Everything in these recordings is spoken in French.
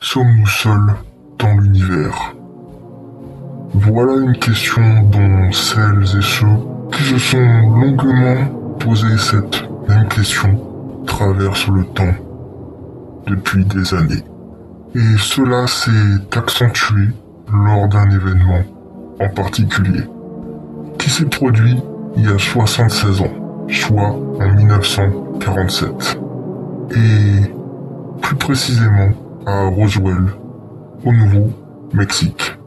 Sommes-nous seuls dans l'univers? Voilà une question dont celles et ceux qui se sont longuement posé cette même question traversent le temps depuis des années. Et cela s'est accentué lors d'un événement en particulier qui s'est produit il y a 76 ans, soit en 1947. Et plus précisément à Roswell, au Nouveau-Mexique,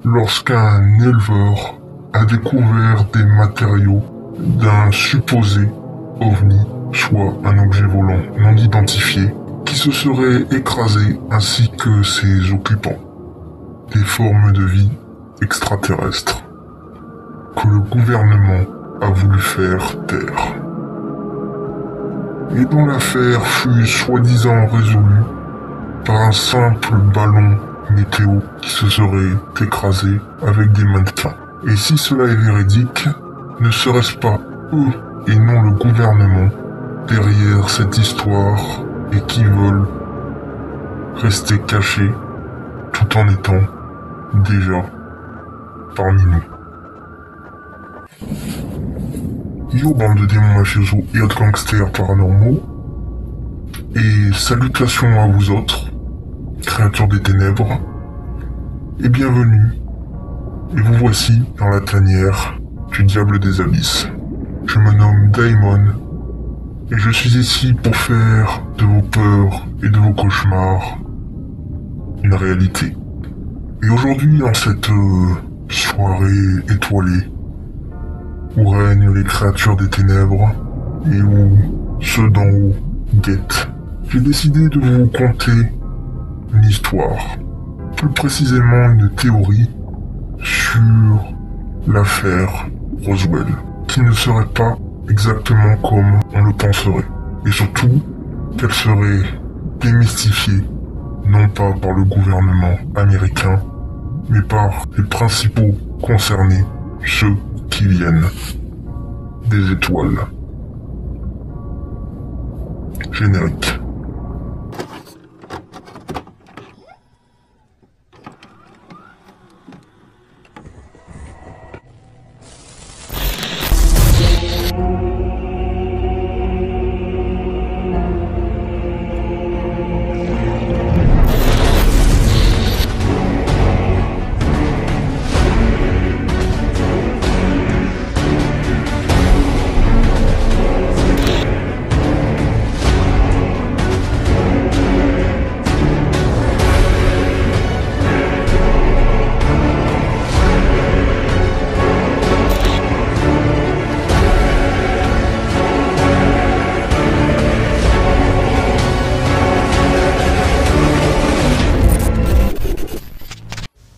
lorsqu'un éleveur a découvert des matériaux d'un supposé ovni, soit un objet volant non identifié, qui se serait écrasé ainsi que ses occupants, des formes de vie extraterrestres, que le gouvernement a voulu faire taire. Et dont l'affaire fut soi-disant résolue par un simple ballon météo qui se serait écrasé avec des mannequins. Et si cela est véridique, ne serait-ce pas eux et non le gouvernement derrière cette histoire et qui veulent rester cachés tout en étant déjà parmi nous? Yo bande de démons mafiosos et autres gangsters paranormaux, et salutations à vous autres, créatures des ténèbres, et bienvenue, et vous voici dans la tanière du diable des abysses. Je me nomme Daimon, et je suis ici pour faire de vos peurs et de vos cauchemars une réalité. Et aujourd'hui, dans cette soirée étoilée, où règnent les créatures des ténèbres et où ceux d'en haut guettent, j'ai décidé de vous conter une histoire, plus précisément une théorie sur l'affaire Roswell, qui ne serait pas exactement comme on le penserait, et surtout qu'elle serait démystifiée non pas par le gouvernement américain, mais par les principaux concernés, ceux qui viennent des étoiles. Générique.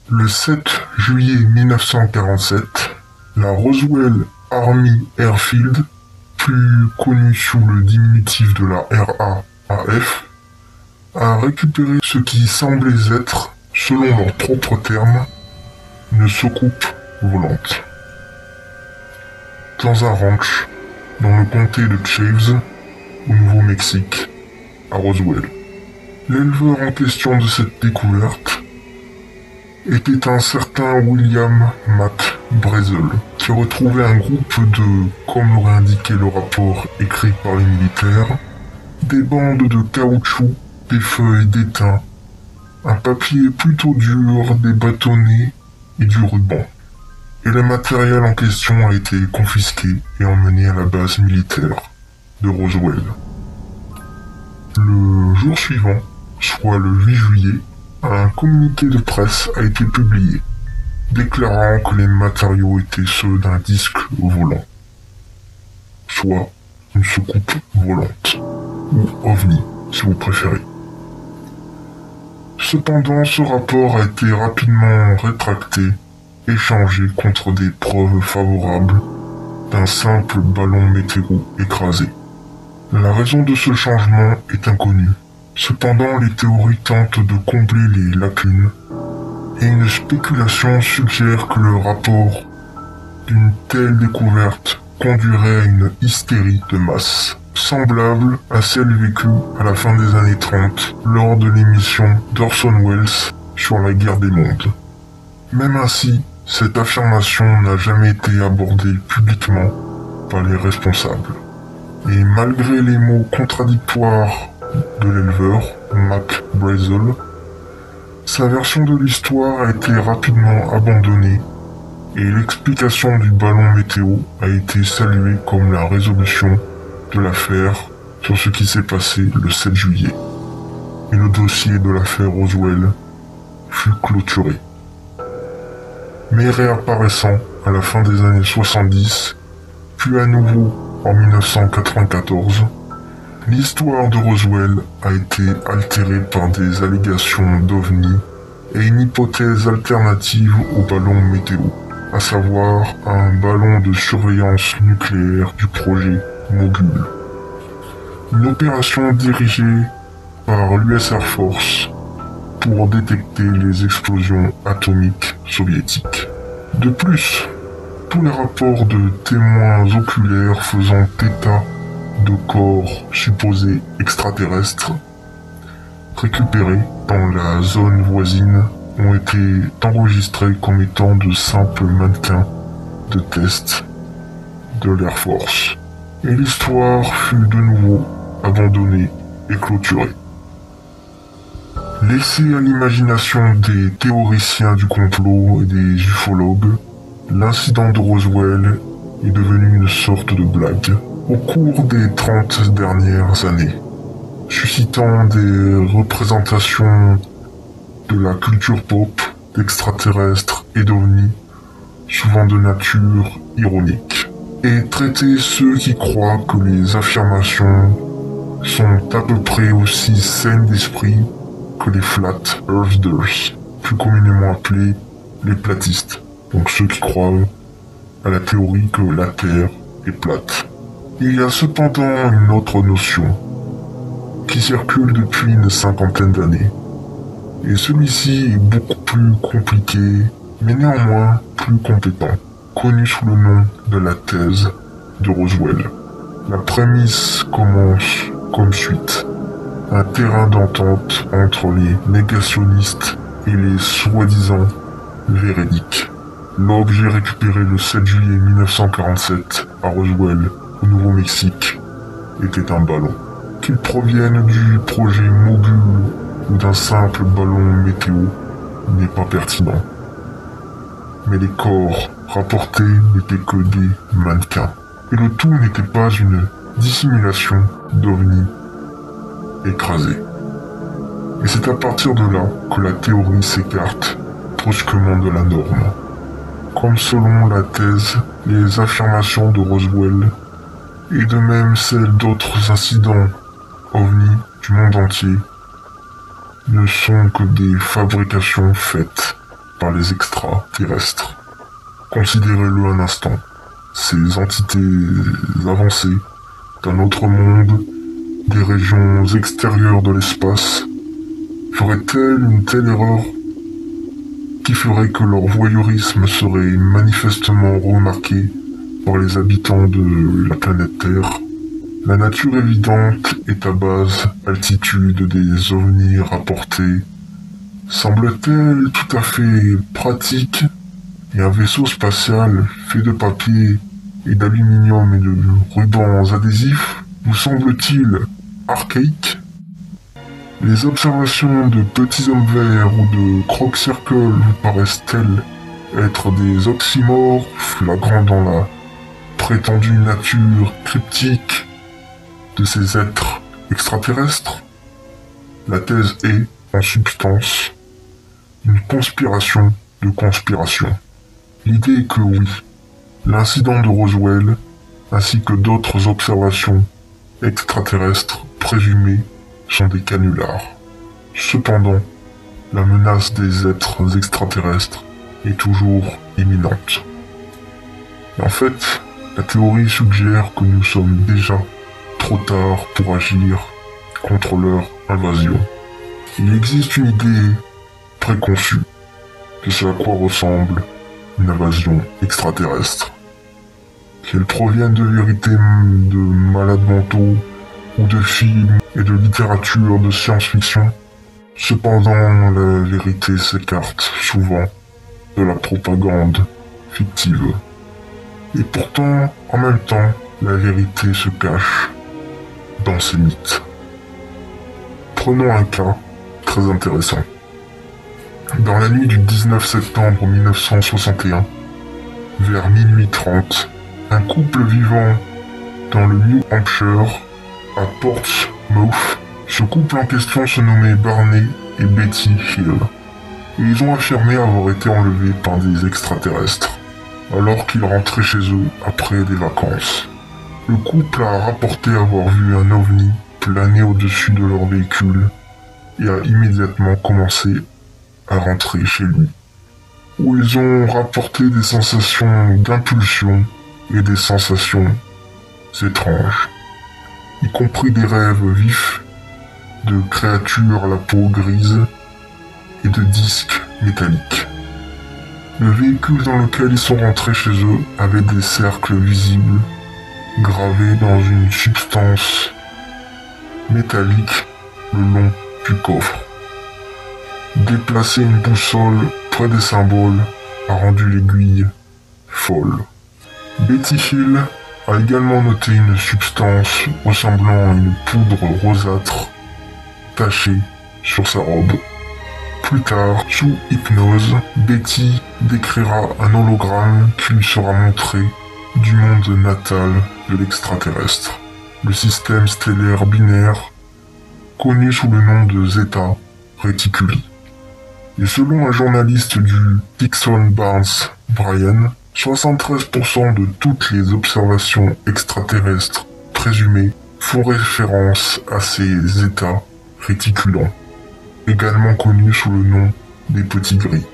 Le 7 juillet 1947, la Roswell Army Airfield, plus connue sous le diminutif de la RAAF, a récupéré ce qui semblait être, selon leurs propres termes, une soucoupe volante. Dans un ranch, dans le comté de Chaves, au Nouveau-Mexique, à Roswell. L'éleveur en question de cette découverte était un certain William McBrazel, qui retrouvait un groupe de, comme l'aurait indiqué le rapport écrit par les militaires, des bandes de caoutchouc, des feuilles d'étain, un papier plutôt dur, des bâtonnets et du ruban. Et le matériel en question a été confisqué et emmené à la base militaire de Roswell. Le jour suivant, soit le 8 juillet, un communiqué de presse a été publié, déclarant que les matériaux étaient ceux d'un disque volant, soit une soucoupe volante, ou OVNI si vous préférez. Cependant, ce rapport a été rapidement rétracté, échangé contre des preuves favorables d'un simple ballon météo écrasé. La raison de ce changement est inconnue. Cependant, les théories tentent de combler les lacunes, et une spéculation suggère que le rapport d'une telle découverte conduirait à une hystérie de masse, semblable à celle vécue à la fin des années 30 lors de l'émission d'Orson Welles sur la guerre des mondes. Même ainsi, cette affirmation n'a jamais été abordée publiquement par les responsables. Et malgré les mots contradictoires de l'éleveur, Mac Brazel, sa version de l'histoire a été rapidement abandonnée et l'explication du ballon météo a été saluée comme la résolution de l'affaire sur ce qui s'est passé le 7 juillet. Et le dossier de l'affaire Roswell fut clôturé. Mais réapparaissant à la fin des années 70, puis à nouveau en 1994, l'histoire de Roswell a été altérée par des allégations d'OVNI et une hypothèse alternative au ballon météo, à savoir un ballon de surveillance nucléaire du projet Mogul. Une opération dirigée par l'US Air Force pour détecter les explosions atomiques soviétiques. De plus, tous les rapports de témoins oculaires faisant état de corps supposés extraterrestres récupérés dans la zone voisine ont été enregistrés comme étant de simples mannequins de test de l'Air Force. Et l'histoire fut de nouveau abandonnée et clôturée. Laissé à l'imagination des théoriciens du complot et des ufologues, l'incident de Roswell est devenu une sorte de blague au cours des 30 dernières années, suscitant des représentations de la culture pop, d'extraterrestres et d'ovnis, souvent de nature ironique, et traiter ceux qui croient que les affirmations sont à peu près aussi saines d'esprit que les Flat Earthers, plus communément appelés les platistes, donc ceux qui croient à la théorie que la Terre est plate. Il y a cependant une autre notion qui circule depuis une cinquantaine d'années, et celui-ci est beaucoup plus compliqué, mais néanmoins plus compétent, connu sous le nom de la thèse de Roswell. La prémisse commence comme suite. Un terrain d'entente entre les négationnistes et les soi-disant véridiques. L'objet récupéré le 7 juillet 1947 à Roswell, au Nouveau-Mexique, était un ballon. Qu'il provienne du projet Mogul ou d'un simple ballon météo n'est pas pertinent. Mais les corps rapportés n'étaient que des mannequins. Et le tout n'était pas une dissimulation d'ovnis écrasés. Et c'est à partir de là que la théorie s'écarte brusquement de la norme. Comme selon la thèse, les affirmations de Roswell, et de même celles d'autres incidents ovnis du monde entier, ne sont que des fabrications faites par les extraterrestres. Considérez-le un instant. Ces entités avancées d'un autre monde, des régions extérieures de l'espace, feraient-elles une telle erreur qui ferait que leur voyeurisme serait manifestement remarqué par les habitants de la planète Terre? La nature évidente est à basse altitude des ovnis rapportés. Semble-t-elle tout à fait pratique et un vaisseau spatial fait de papier et d'aluminium et de rubans adhésifs vous semble-t-il archaïque? Les observations de petits hommes verts ou de croc-circle vous paraissent-elles être des oxymores flagrants dans la prétendue nature cryptique de ces êtres extraterrestres? La thèse est, en substance, une conspiration de conspiration. L'idée est que oui, l'incident de Roswell, ainsi que d'autres observations extraterrestres présumées, sont des canulars. Cependant, la menace des êtres extraterrestres est toujours imminente. Et en fait, la théorie suggère que nous sommes déjà trop tard pour agir contre leur invasion. Il existe une idée préconçue de ce à quoi ressemble une invasion extraterrestre. Qu'elle provienne de vérités de malades mentaux ou de films et de littérature de science-fiction. Cependant, la vérité s'écarte souvent de la propagande fictive. Et pourtant, en même temps, la vérité se cache dans ces mythes. Prenons un cas très intéressant. Dans la nuit du 19 septembre 1961, vers minuit 30, un couple vivant dans le New Hampshire, à Portsmouth, ce couple en question se nommait Barney et Betty Hill. Et ils ont affirmé avoir été enlevés par des extraterrestres, alors qu'ils rentraient chez eux après des vacances. Le couple a rapporté avoir vu un ovni planer au-dessus de leur véhicule et a immédiatement commencé à rentrer chez lui, où ils ont rapporté des sensations d'impulsion et des sensations étranges, y compris des rêves vifs de créatures à la peau grise et de disques métalliques. Le véhicule dans lequel ils sont rentrés chez eux avait des cercles visibles gravés dans une substance métallique le long du coffre. Déplacer une boussole près des symboles a rendu l'aiguille folle. Betty Hill a également noté une substance ressemblant à une poudre rosâtre tachée sur sa robe. Plus tard, sous hypnose, Betty décrira un hologramme qui lui sera montré du monde natal de l'extraterrestre, le système stellaire binaire connu sous le nom de Zeta Reticuli. Et selon un journaliste du Dixon Barnes Bryan, 73% de toutes les observations extraterrestres présumées font référence à ces états réticulants, également connus sous le nom des petits gris.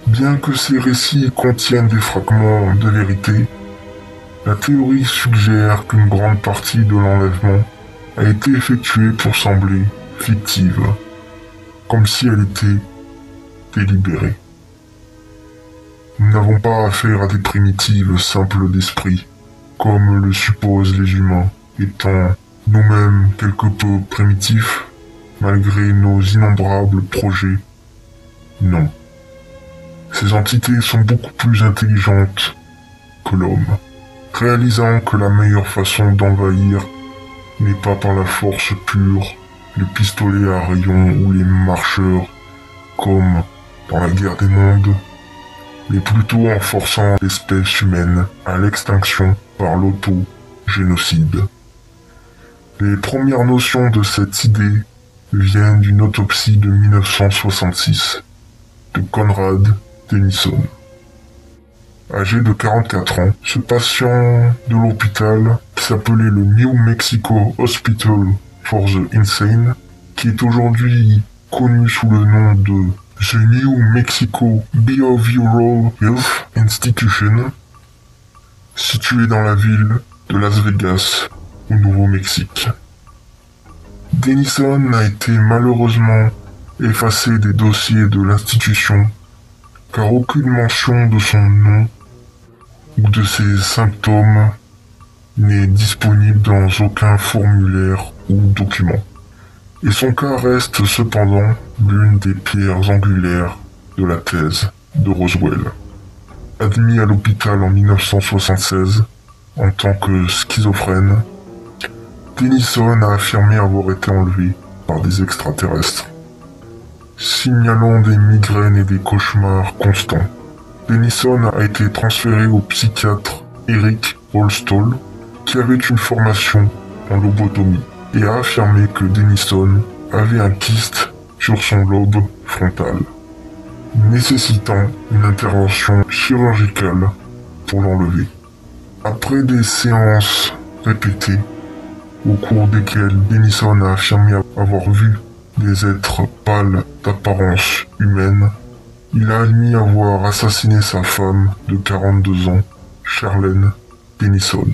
Bien que ces récits contiennent des fragments de vérité, la théorie suggère qu'une grande partie de l'enlèvement a été effectuée pour sembler fictive, comme si elle était délibérée. Nous n'avons pas affaire à des primitives simples d'esprit, comme le supposent les humains, étant nous-mêmes quelque peu primitifs, malgré nos innombrables projets. Non. Ces entités sont beaucoup plus intelligentes que l'homme, réalisant que la meilleure façon d'envahir n'est pas par la force pure, le pistolet à rayons ou les marcheurs, comme dans la guerre des mondes, mais plutôt en forçant l'espèce humaine à l'extinction par l'autogénocide. Les premières notions de cette idée viennent d'une autopsie de 1966 de Conrad Denison. Âgé de 44 ans, ce patient de l'hôpital, qui s'appelait le New Mexico Hospital for the Insane, qui est aujourd'hui connu sous le nom de The New Mexico Behavioral Health Institution, situé dans la ville de Las Vegas, au Nouveau-Mexique. Denison a été malheureusement effacé des dossiers de l'institution, car aucune mention de son nom ou de ses symptômes n'est disponible dans aucun formulaire ou document. Et son cas reste cependant l'une des pierres angulaires de la thèse de Roswell. Admis à l'hôpital en 1976 en tant que schizophrène, Denison a affirmé avoir été enlevé par des extraterrestres, signalant des migraines et des cauchemars constants. Denison a été transféré au psychiatre Eric Holstall, qui avait une formation en lobotomie, et a affirmé que Denison avait un kyste sur son lobe frontal, nécessitant une intervention chirurgicale pour l'enlever. Après des séances répétées, au cours desquelles Denison a affirmé avoir vu des êtres pâles d'apparence humaine, il a admis avoir assassiné sa femme de 42 ans, Charlene Denison.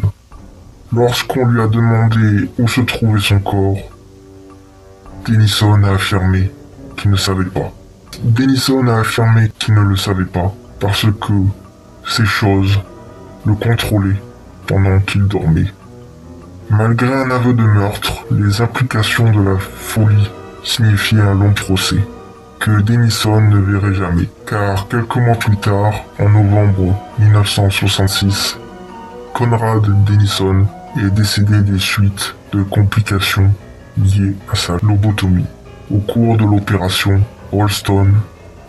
Lorsqu'on lui a demandé où se trouvait son corps, Denison a affirmé qu'il ne savait pas. Denison a affirmé qu'il ne le savait pas parce que ces choses le contrôlaient pendant qu'il dormait. Malgré un aveu de meurtre, les implications de la folie signifiaient un long procès, que Denison ne verrait jamais, car quelques mois plus tard, en novembre 1966, Conrad Denison est décédé des suites de complications liées à sa lobotomie. Au cours de l'opération, Ralston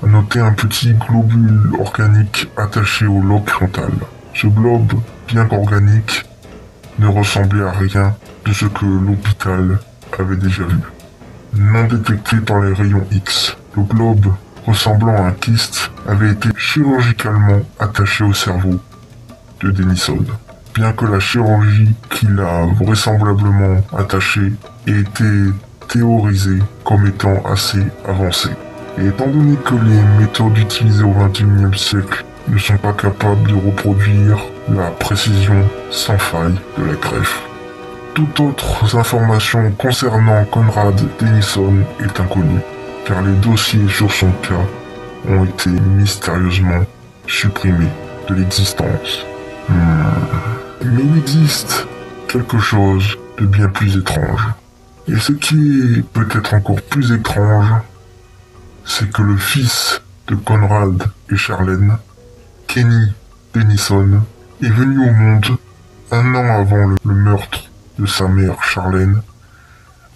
a noté un petit globule organique attaché au lobe frontal. Ce globe, bien qu'organique, ne ressemblait à rien de ce que l'hôpital avait déjà vu. Non détecté par les rayons X, le globe, ressemblant à un kyste, avait été chirurgicalement attaché au cerveau de Denison. Bien que la chirurgie qui l'a vraisemblablement attaché ait été théorisée comme étant assez avancée. Et étant donné que les méthodes utilisées au XXIe siècle ne sont pas capables de reproduire la précision sans faille de la greffe, toute autre information concernant Conrad Denison est inconnue, car les dossiers sur son cas ont été mystérieusement supprimés de l'existence. Mais il existe quelque chose de bien plus étrange. Et ce qui est peut-être encore plus étrange, c'est que le fils de Conrad et Charlène, Kenny Denison, est venu au monde un an avant le meurtre de sa mère Charlène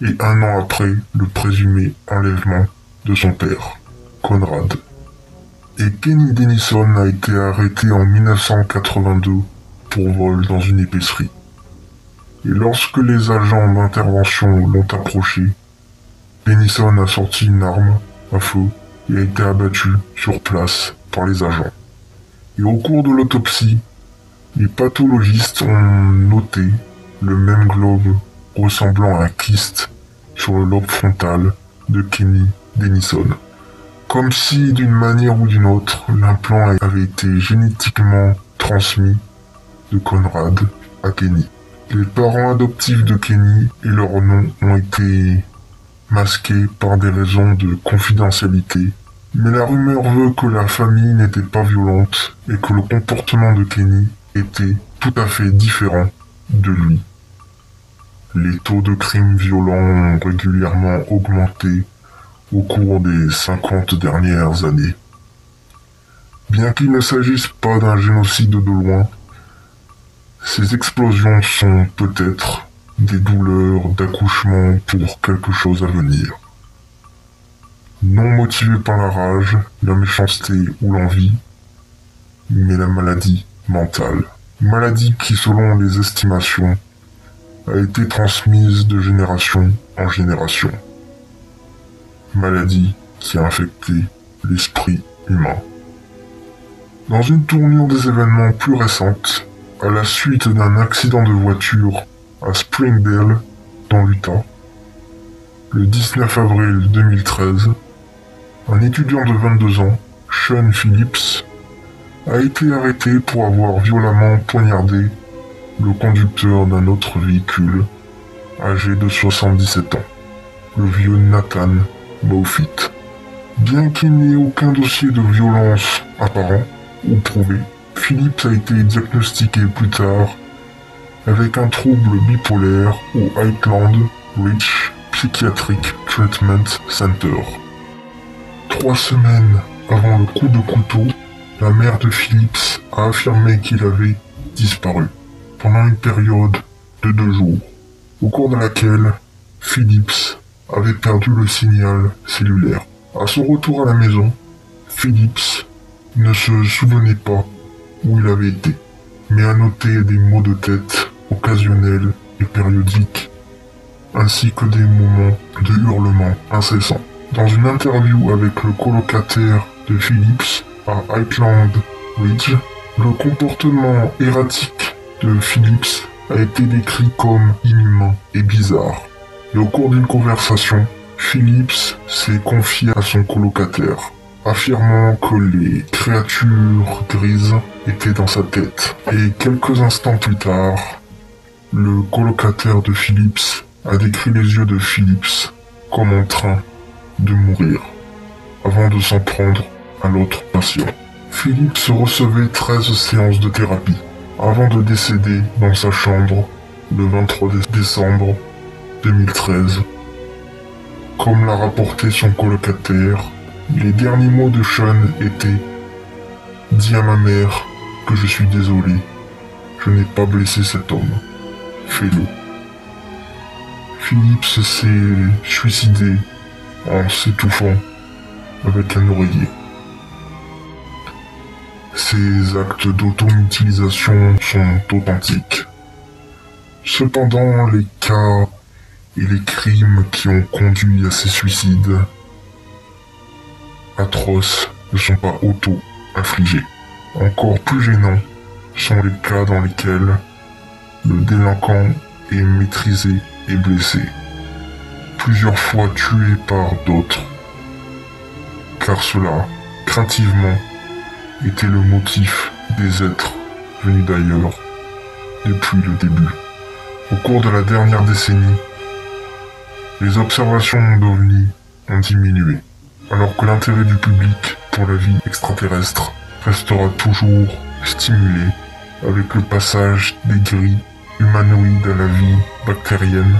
et un an après le présumé enlèvement de son père, Conrad. Et Kenny Denison a été arrêté en 1982 pour vol dans une épicerie. Et lorsque les agents d'intervention l'ont approché, Denison a sorti une arme à feu et a été abattu sur place par les agents. Et au cours de l'autopsie, les pathologistes ont noté le même globe ressemblant à un kyste sur le lobe frontal de Kenny Denison. Comme si, d'une manière ou d'une autre, l'implant avait été génétiquement transmis de Conrad à Kenny. Les parents adoptifs de Kenny et leur nom ont été masqués par des raisons de confidentialité. Mais la rumeur veut que la famille n'était pas violente et que le comportement de Kenny était tout à fait différent de lui. Les taux de crimes violents ont régulièrement augmenté au cours des 50 dernières années. Bien qu'il ne s'agisse pas d'un génocide de loin, ces explosions sont peut-être des douleurs d'accouchement pour quelque chose à venir. Non motivées par la rage, la méchanceté ou l'envie, mais la maladie mentale. Maladie qui, selon les estimations, a été transmise de génération en génération. Maladie qui a infecté l'esprit humain. Dans une tournure des événements plus récentes, à la suite d'un accident de voiture à Springdale, dans l'Utah, le 19 avril 2013, un étudiant de 22 ans, Sean Phillips, a été arrêté pour avoir violemment poignardé le conducteur d'un autre véhicule, âgé de 77 ans, le vieux Nathan Moffitt. Bien qu'il n'ait aucun dossier de violence apparent ou prouvé, Phillips a été diagnostiqué plus tard avec un trouble bipolaire au Highland Ridge Psychiatric Treatment Center. 3 semaines avant le coup de couteau, la mère de Phillips a affirmé qu'il avait disparu pendant une période de 2 jours, au cours de laquelle Phillips avait perdu le signal cellulaire. À son retour à la maison, Phillips ne se souvenait pas où il avait été, mais a noté des maux de tête occasionnels et périodiques, ainsi que des moments de hurlements incessants. Dans une interview avec le colocataire de Phillips à Highland Ridge, le comportement erratique de Phillips a été décrit comme inhumain et bizarre. Et au cours d'une conversation, Phillips s'est confié à son colocataire, affirmant que les créatures grises étaient dans sa tête. Et quelques instants plus tard, le colocataire de Phillips a décrit les yeux de Phillips comme en train de mourir, avant de s'en prendre à l'autre patient. Phillips recevait 13 séances de thérapie, avant de décéder dans sa chambre le 23 décembre 2013. Comme l'a rapporté son colocataire, les derniers mots de Sean étaient « Dis à ma mère que je suis désolé, je n'ai pas blessé cet homme, fais-le ». Philippe s'est suicidé en s'étouffant avec un oreiller. Ces actes d'auto-mutilation sont authentiques. Cependant, les cas et les crimes qui ont conduit à ces suicides atroces ne sont pas auto-infligés. Encore plus gênants sont les cas dans lesquels le délinquant est maîtrisé et blessé, plusieurs fois tué par d'autres, car cela, craintivement, était le motif des êtres venus d'ailleurs depuis le début. Au cours de la dernière décennie, les observations d'OVNI ont diminué, alors que l'intérêt du public pour la vie extraterrestre restera toujours stimulé avec le passage des grilles humanoïdes à la vie bactérienne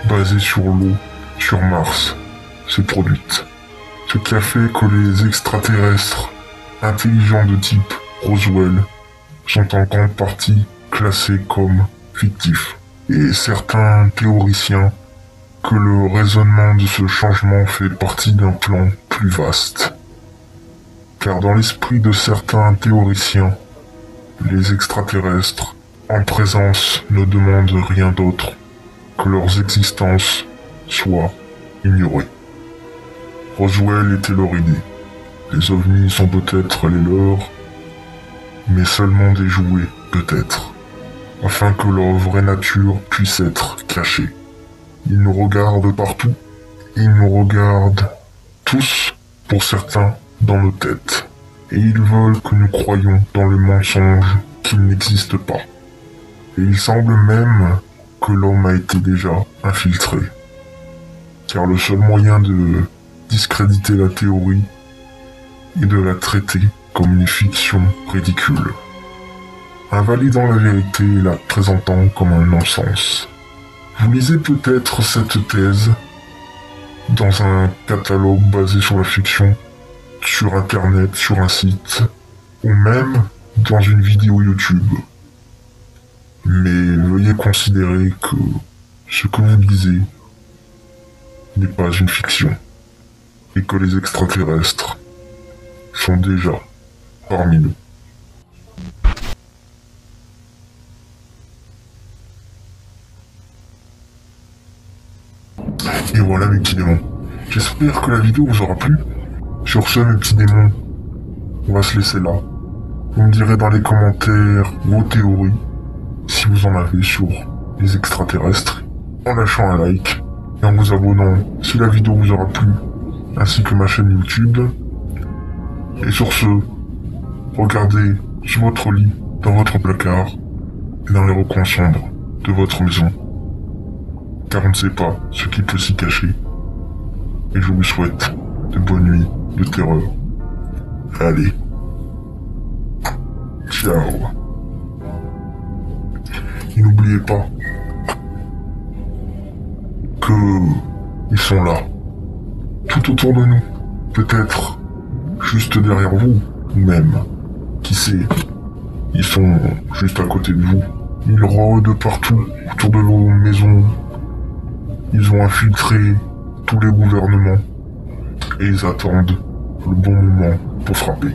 basée sur l'eau sur Mars s'est produite. Ce qui a fait que les extraterrestres intelligents de type Roswell sont en grande partie classés comme fictifs. Et certains théoriciens que le raisonnement de ce changement fait partie d'un plan plus vaste. Car dans l'esprit de certains théoriciens, les extraterrestres en présence ne demandent rien d'autre que leurs existences soient ignorées. Roswell était leur idée. Les ovnis sont peut-être les leurs, mais seulement des jouets peut-être, afin que leur vraie nature puisse être cachée. Ils nous regardent partout, ils nous regardent tous, pour certains, dans nos têtes, et ils veulent que nous croyions dans le mensonge qu'il n'existe pas. Et il semble même que l'homme a été déjà infiltré, car le seul moyen de discréditer la théorie est de la traiter comme une fiction ridicule, invalidant la vérité et la présentant comme un non-sens. Vous lisez peut-être cette thèse dans un catalogue basé sur la fiction, sur internet, sur un site, ou même dans une vidéo YouTube. Mais veuillez considérer que ce que vous lisez n'est pas une fiction, et que les extraterrestres sont déjà parmi nous. Et voilà mes petits démons. J'espère que la vidéo vous aura plu. Sur ce mes petits démons, on va se laisser là. Vous me direz dans les commentaires vos théories, si vous en avez sur les extraterrestres, en lâchant un like et en vous abonnant si la vidéo vous aura plu, ainsi que ma chaîne YouTube. Et sur ce, regardez sur votre lit, dans votre placard et dans les recoins sombres de votre maison, car on ne sait pas ce qui peut s'y cacher. Et je vous souhaite de bonnes nuits de terreur. Allez, ciao. Et n'oubliez pas que ils sont là, tout autour de nous, peut-être juste derrière vous, ou même, qui sait, ils sont juste à côté de vous. Ils rôdent de partout, autour de vos maisons. Ils ont infiltré tous les gouvernements, et ils attendent le bon moment pour frapper.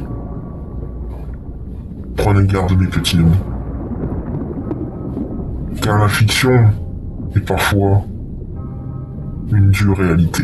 Prenez garde mes petits amis. Car la fiction est parfois une dure réalité.